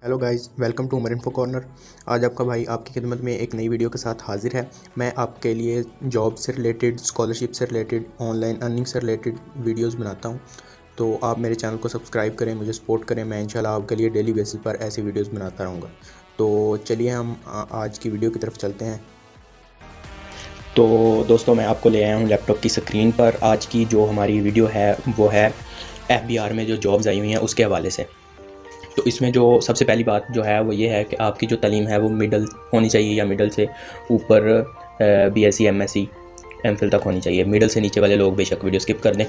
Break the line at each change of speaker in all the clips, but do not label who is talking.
Hello guys, welcome to Umar info corner. आज आपका भाई आपकी खिदमत में एक नई वीडियो के साथ हाजिर है। मैं आपके लिए जॉब से रिलेटेड, स्कॉलरशिप से रिलेटेड, ऑनलाइन अर्निंग से रिलेटेड वीडियोस बनाता हूं। तो आप मेरे चैनल को सब्सक्राइब करें, मुझे सपोर्ट करें। मैं इंशाल्लाह आपके लिए डेली बेसिस पर ऐसी वीडियोस बनाता रहूँगा। तो चलिए हम आज की वीडियो की तरफ चलते हैं।
तो दोस्तों, मैं आपको ले आया हूँ लैपटॉप की स्क्रीन पर। आज की जो हमारी वीडियो है वो है FBR में जो जॉब्स आई हुई हैं उसके हवाले से। तो इसमें जो सबसे पहली बात जो है वो ये है कि आपकी जो तालीम है वो मिडल होनी चाहिए या मिडल से ऊपर BSc MSc MPhil तक होनी चाहिए। मिडल से नीचे वाले लोग बेशक वीडियो स्किप कर दें।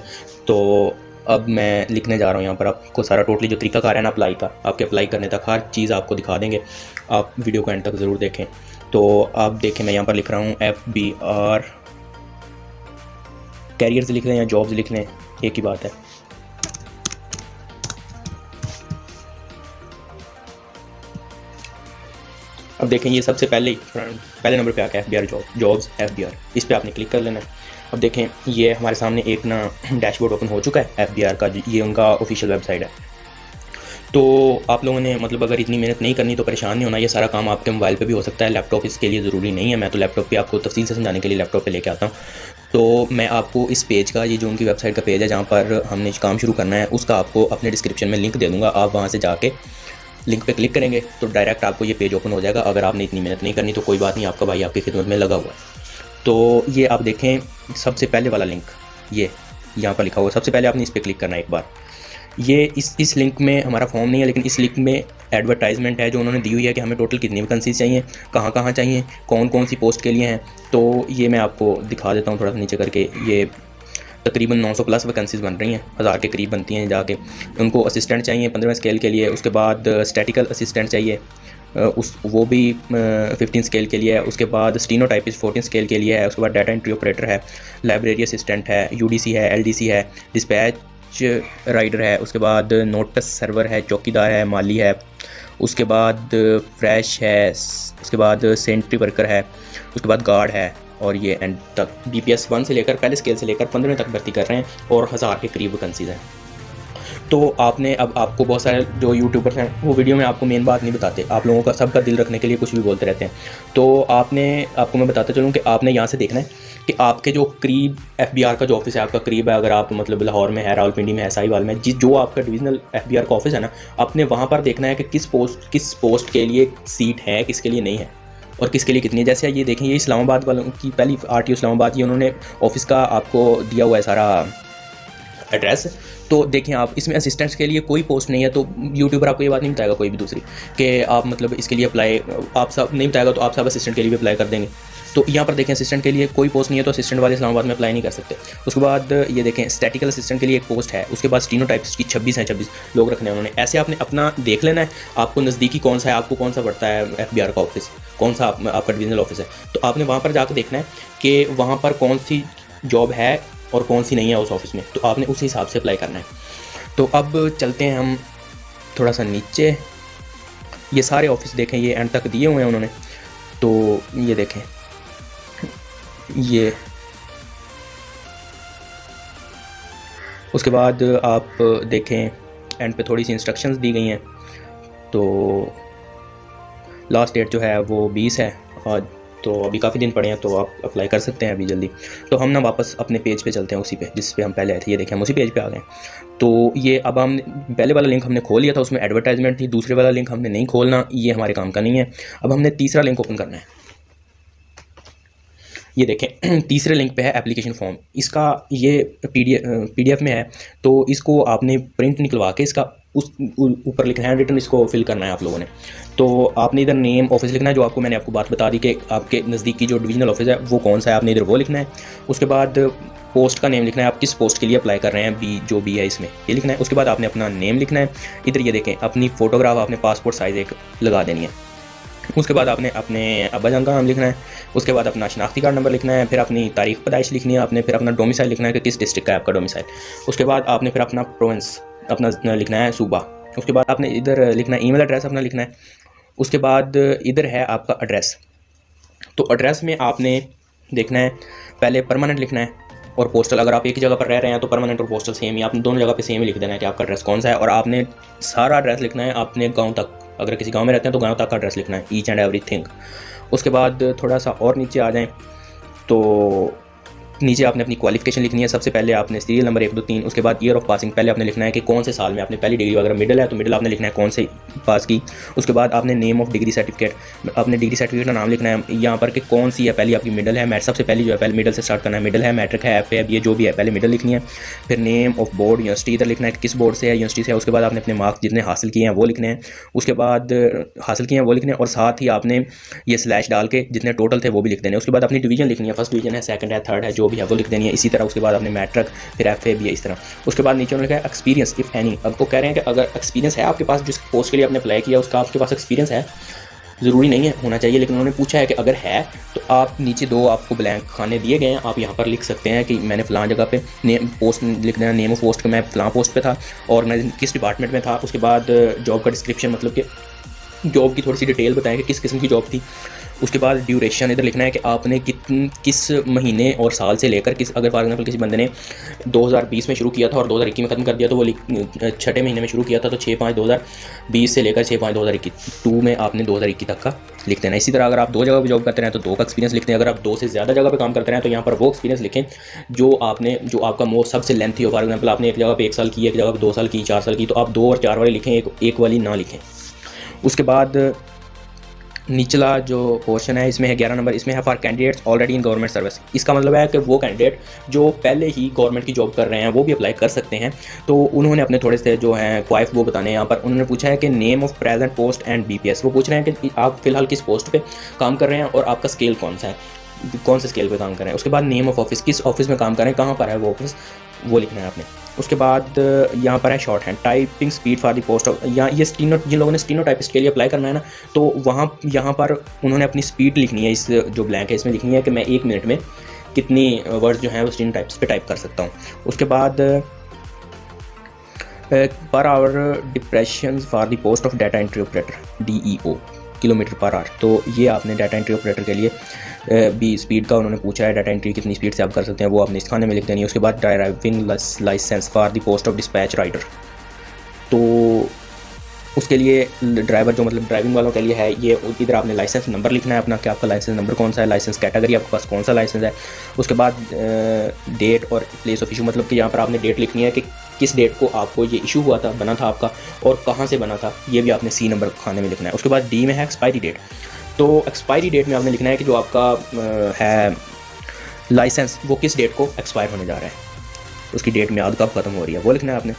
तो अब मैं लिखने जा रहा हूँ यहाँ पर आपको सारा टोटली जो तरीकाकार है ना अप्लाई का, आपके अप्लाई करने तक हर चीज़ आपको दिखा देंगे। आप वीडियो को एंड तक ज़रूर देखें। तो आप देखें, मैं यहाँ पर लिख रहा हूँ FBR। कैरियर्स लिख लें या जॉब्स लिख लें, एक ही बात है। अब देखें, ये सबसे पहले नंबर पे आके FBR जॉब्स FBR, इस पे आपने क्लिक कर लेना है। अब देखें, ये हमारे सामने एक ना डैशबोर्ड ओपन हो चुका है FBR का। ये उनका ऑफिशियल वेबसाइट है। तो आप लोगों ने मतलब अगर इतनी मेहनत नहीं करनी तो परेशान नहीं होना। ये सारा काम आपके मोबाइल पे भी हो सकता है, लैपटॉप इसके लिए ज़रूरी नहीं है। मैं तो लैपटॉप पे आपको तफसील से समझाने के लिए लैपटॉप पे लेके आता हूँ। तो मैं आपको इस पेज का, ये जो उनकी वेबसाइट का पेज है जहाँ पर हमने काम शुरू करना है, उसका आपको अपने डिस्क्रिप्शन में लिंक दे दूँगा। आप वहाँ से जाके लिंक पे क्लिक करेंगे तो डायरेक्ट आपको ये पेज ओपन हो जाएगा। अगर आपने इतनी मेहनत नहीं करनी तो कोई बात नहीं, आपका भाई आपकी खिदमत में लगा हुआ है। तो ये आप देखें, सबसे पहले वाला लिंक ये यहाँ पर लिखा हुआ है। सबसे पहले आपने इस पर क्लिक करना है एक बार। ये इस लिंक में हमारा फॉर्म नहीं है, लेकिन इस लिंक में एडवर्टाइजमेंट है जो उन्होंने दी हुई है कि हमें टोटल कितनी वैकेंसीज चाहिए, कहाँ कहाँ चाहिए, कौन कौन सी पोस्ट के लिए हैं। तो ये मैं आपको दिखा देता हूँ थोड़ा सा नीचे करके। ये तकरीबन 900 प्लस वैकेंसीज बन रही हैं, 1000 के करीब बनती हैं जाके। उनको असिस्टेंट चाहिए 15वें स्केल के लिए। उसके बाद स्टैटिकल असिस्टेंट चाहिए, वो भी 15 स्केल के लिए है। उसके बाद स्टीनोटाइपिस्ट 14 स्केल के लिए है। उसके बाद डाटा एंट्री ऑपरेटर है, लाइब्रेरी असिस्टेंट है, UDC है, LDC है, डिस्पैच राइडर है। उसके बाद नोटस सर्वर है, चौकीदार है, माली है। उसके बाद फ्रेश है। उसके बाद सेंट्री वर्कर है। उसके बाद गार्ड है। और ये एंड तक DPS 1 से लेकर, पहले स्केल से लेकर 15वें तक भर्ती कर रहे हैं और 1000 के करीब वैकेंसीज हैं। तो आपने अब आपको बहुत सारे जो यूट्यूबर्स हैं वो वीडियो में आपको मेन बात नहीं बताते, आप लोगों का सबका दिल रखने के लिए कुछ भी बोलते रहते हैं। तो आपको मैं बताता चलूँ कि आपने यहाँ से देखना है कि आपके जो करीब FBR का जो ऑफिस है आपका करीब है। अगर आप मतलब लाहौर में है, रावलपिंडी में है, साहिवाल में, जो आपका डिविजनल FBR का ऑफिस है ना, आपने वहाँ पर देखना है कि किस पोस्ट के लिए सीट है, किसके लिए नहीं है और किसके लिए कितनी है। जैसे ये देखें, ये इस्लामाबाद वालों की पहली RTO इस्लामाबाद, ये उन्होंने ऑफिस का आपको दिया हुआ है सारा एड्रेस। तो देखें, आप इसमें असिस्टेंट्स के लिए कोई पोस्ट नहीं है। तो यूट्यूबर आपको ये बात नहीं बताएगा कोई भी दूसरी कि आप मतलब इसके लिए अप्लाई, आप सब नहीं बताएगा तो आप सब असिस्टेंट के लिए भी अप्लाई कर देंगे। तो यहाँ पर देखें, असिस्टेंट के लिए कोई पोस्ट नहीं है तो असिस्टेंट वाले इस्लामाबाद में अप्लाई नहीं कर सकते। उसके बाद ये देखें, स्टैटिकल असिस्टेंट के लिए एक पोस्ट है। उसके बाद स्टीनोटाइपिस्ट की 26 लोग रखने हैं उन्होंने। ऐसे आपने अपना देख लेना है आपको नज़दीकी कौन सा है, आपको कौन सा पड़ता है FBR का ऑफिस, कौन सा आपका डिविजनल ऑफिस है। तो आपने वहाँ पर जाकर देखना है कि वहाँ पर कौन सी जॉब है और कौन सी नहीं है उस ऑफिस में। तो आपने उस हिसाब से अप्लाई करना है। तो अब चलते हैं हम थोड़ा सा नीचे। ये सारे ऑफिस देखें, ये एंड तक दिए हुए हैं उन्होंने। तो ये देखें, ये उसके बाद आप देखें एंड पे थोड़ी सी इंस्ट्रक्शंस दी गई हैं। तो लास्ट डेट जो है वो 20 है आज, तो अभी काफ़ी दिन पड़े हैं, तो आप अप्लाई कर सकते हैं अभी जल्दी। तो हम ना वापस अपने पेज पे चलते हैं, उसी पे जिस पे हम पहले आए थे। ये देखें, हम उसी पेज पे आ गए। तो ये अब हम पहले वाला लिंक हमने खोल लिया था, उसमें एडवर्टाइजमेंट थी। दूसरे वाला लिंक हमने नहीं खोलना, ये हमारे काम का नहीं है। अब हमने तीसरा लिंक ओपन करना है। ये देखें, तीसरे लिंक पे है एप्लीकेशन फॉर्म। इसका ये PDF में है, तो इसको आपने प्रिंट निकलवा के इसका उस ऊपर लिखना है, रिटर्न इसको फिल करना है आप लोगों ने। तो आपने इधर नेम ऑफिस लिखना है, जो मैंने आपको बात बता दी कि आपके नज़दीकी जो डिविजनल ऑफिस है वो कौन सा है, आपने इधर वो लिखना है। उसके बाद पोस्ट का नेम लिखना है, आप किस पोस्ट के लिए अप्लाई कर रहे हैं, जो भी है इसमें ये लिखना है। उसके बाद आपने अपना नेम लिखना है। इधर ये देखें, अपनी फ़ोटोग्राफ आपने पासपोर्ट साइज़ एक लगा देनी है। उसके बाद आपने अपने अब्बाजान का नाम लिखना है। उसके बाद अपना शनाख्ती कार्ड नंबर लिखना है। फिर अपनी तारीख पैदाइश लिखनी है आपने। फिर अपना डोमिसाइल लिखना है कि किस डिस्ट्रिक्ट का है आपका डोमिसाइल। उसके बाद आपने फिर अपना प्रोविंस अपना लिखना है, सूबा। उसके बाद आपने इधर लिखना है ईमेल एड्रेस अपना लिखना है। उसके बाद इधर है आपका एड्रेस। तो एड्रेस में आपने देखना है, पहले परमानेंट लिखना है और पोस्टल। अगर आप एक ही जगह पर रह रहे हैं तो परमानेंट और पोस्टल सेम ही, आपने दोनों जगह पे सेम ही लिख देना है कि आपका एड्रेस कौन सा है। और आपने सारा एड्रेस लिखना है अपने गांव तक, अगर किसी गांव में रहते हैं तो गांव तक का एड्रेस लिखना है, ईच एंड एवरीथिंग। उसके बाद थोड़ा सा और नीचे आ जाएं तो नीचे आपने अपनी क्वालिफिकेशन लिखनी है। सबसे पहले आपने सीरियल नंबर 1 2 3, उसके बाद ईयर ऑफ पासिंग पहले आपने लिखना है कि कौन से साल में आपने पहली डिग्री, अगर मिडिल है तो मिडिल आपने लिखना है कौन से पास की। उसके बाद आपने नेम ऑफ डिग्री सर्टिफिकेट, अपने डिग्री सर्टिफिकेट का नाम लिखना है यहाँ पर कि कौन सी है, पहली आपकी मिडिल है, सबसे पहली जो है पहले मिडिल से स्टार्ट करना है, मिडिल है, मैट्रिक है, एफ है, ये जो भी है पहले मिडिल लिखनी है। फिर नेम ऑफ बोर्ड, यूनिवर्सिटी इधर लिखना है किस बोर्ड से है, यूनिवर्सिटी से है। उसके बाद आपने अपने मार्क्स जितने हासिल किए हैं वो लिखने हैं, उसके बाद हासिल किए हैं वो लिखने हैं, और साथ ही आपने ये स्लैश डाल के जितने टोटल थे वो भी लिख देने हैं। उसके बाद अपनी डिवीजन लिखनी है, फर्स्ट डिवीजन है, सेकंड है, थर्ड है, जो भी है वो लिख देनी है इसी तरह। उसके बाद आपने मैट्रिक, फिर एफ ए भी है, इस तरह। उसके बाद नीचे उन्होंने कहा एक्सपीरियंस इफ एनी। अब वो कह रहे हैं कि अगर एक्सपीरियंस है आपके पास, जिस पोस्ट के लिए आपने अप्लाई किया उसका आपके पास एक्सपीरियंस है, ज़रूरी नहीं है होना चाहिए, लेकिन उन्होंने पूछा है कि अगर है तो आप नीचे 2 आपको ब्लैंक खाने दिए गए हैं, आप यहाँ पर लिख सकते हैं कि मैंने फ़लाँ जगह पे नेम पोस्ट लिख देना, नेम ऑफ पोस्ट का मैं फ़लाँ पोस्ट पे था और मैं किस डिपार्टमेंट में था। उसके बाद जॉब का डिस्क्रिप्शन, मतलब कि जॉब की थोड़ी सी डिटेल बताएं कि किस किस्म की जॉब थी। उसके बाद ड्यूरेशन इधर लिखना है कि आपने किस महीने और साल से लेकर किस, अगर फॉर एग्जांपल किसी बंदे ने 2020 में शुरू किया था और 2021 में ख़त्म कर दिया तो वो 6ठे महीने में शुरू किया था, तो 6/5/2020 से लेकर 6/5/2021 2 में आपने 2021 तक का लिख देना है। इसी तरह अगर आप 2 जगह पर जॉब करते हैं तो 2 का एक्सपीरियंस लिखते हैं। अगर आप 2 से ज़्यादा जगह पर काम करते हैं तो यहाँ पर वो एक्सपीरियंस लिखें जो आपका सबसे लेंथी हो। फॉर एग्जाम्पल आपने एक जगह पर 1 साल की, एक जगह पर 2 साल की, 4 साल की, तो आप 2 और 4 वाली लिखें, एक वाली ना लिखें। उसके बाद निचला जो पोर्शन है इसमें है 11 नंबर, इसमें है for candidates already in government service. इसका मतलब है कि वो कैंडिडेट जो पहले ही गवर्नमेंट की जॉब कर रहे हैं वो भी अप्लाई कर सकते हैं। तो उन्होंने अपने थोड़े से जो हैं क्वाइफ वो बताने हैं यहाँ पर। उन्होंने पूछा है कि name of present post and BPS, वो पूछ रहे हैं कि आप फिलहाल किस पोस्ट पे काम कर रहे हैं और आपका स्केल कौन सा है, कौन से स्केल पे काम कर रहे हैं। उसके बाद नेम ऑफ ऑफिस, किस ऑफिस में काम कर रहे हैं, कहाँ पर है वो ऑफिस, वो लिखना है आपने। उसके बाद यहाँ पर है short hand typing speed for the post of, या ये स्टीनो, जिन लोगों ने स्टीनोटाइपिस्ट के लिए अप्लाई करना है ना, तो वहाँ यहाँ पर उन्होंने अपनी स्पीड लिखनी है, इस जो ब्लैंक है इसमें लिखनी है कि मैं 1 मिनट में कितनी वर्ड जो हैं वो स्टीनोटाइप्स पे टाइप कर सकता हूँ। उसके बाद per hour depression for the post of data entry operator DEO, kilometre per hour. तो ये आपने डाटा एंट्री ऑपरेटर के लिए भी स्पीड का उन्होंने पूछा है, डाटा एंट्री कितनी स्पीड से आप कर सकते हैं वो आपने इस खाने में लिख देनी है। उसके बाद driving licence for the post of dispatch rider, तो उसके लिए ड्राइवर जो मतलब ड्राइविंग वालों के लिए है, ये इधर आपने लाइसेंस नंबर लिखना है अपना कि आपका लाइसेंस नंबर कौन सा है, लाइसेंस कैटेगरी आपके पास कौन सा लाइसेंस है। उसके बाद डेट और प्लेस ऑफ इशू, मतलब कि यहाँ पर आपने डेट लिखनी है कि किस डेट को आपको ये इशू हुआ था, बना था आपका, और कहाँ से बना था, ये भी आपने C नंबर खाने में लिखना है। उसके बाद D में है एक्सपायरी डेट, तो एक्सपायरी डेट में आपने लिखना है कि जो आपका है लाइसेंस वो किस डेट को एक्सपायर होने जा रहा है, उसकी डेट में कब ख़त्म हो रही है वो लिखना है आपने।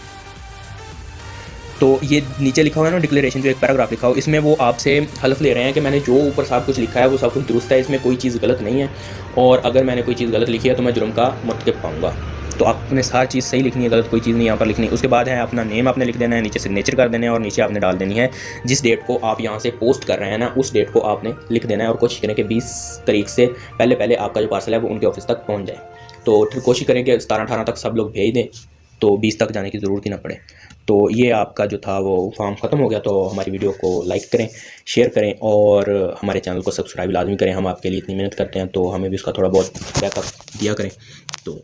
तो ये नीचे लिखा हुआ है ना डिक्लेरेशन, जो एक पैराग्राफ लिखा हो, इसमें वो आपसे हल्फ ले रहे हैं कि मैंने जो ऊपर सब कुछ लिखा है वो सब कुछ दुरुस्त है, इसमें कोई चीज़ गलत नहीं है, और अगर मैंने कोई चीज़ गलत लिखी है तो मैं जुर्म का मर्तकब पाऊँगा। तो आपने सारी चीज़ सही लिखनी है, गलत कोई चीज़ नहीं यहाँ पर लिखनी। उसके बाद है अपना नेम आपने लिख देना है, नीचे सिग्नेचर कर देना है, और नीचे आपने डाल देनी है जिस डेट को आप यहाँ से पोस्ट कर रहे हैं ना, उस डेट को आपने लिख देना है, और कोशिश करें कि 20 तारीख से पहले आपका जो पार्सल है वो उनके ऑफिस तक पहुँच जाए। तो फिर कोशिश करें कि 17-18 तक सब लोग भेज दें, तो 20 तक जाने की ज़रूरत ही ना पड़े। तो ये आपका जो था वो फॉर्म ख़त्म हो गया। तो हमारी वीडियो को लाइक करें, शेयर करें, और हमारे चैनल को सब्सक्राइब लाजमी करें। हम आपके लिए इतनी मेहनत करते हैं तो हमें भी उसका थोड़ा बहुत बैकअप दिया करें। तो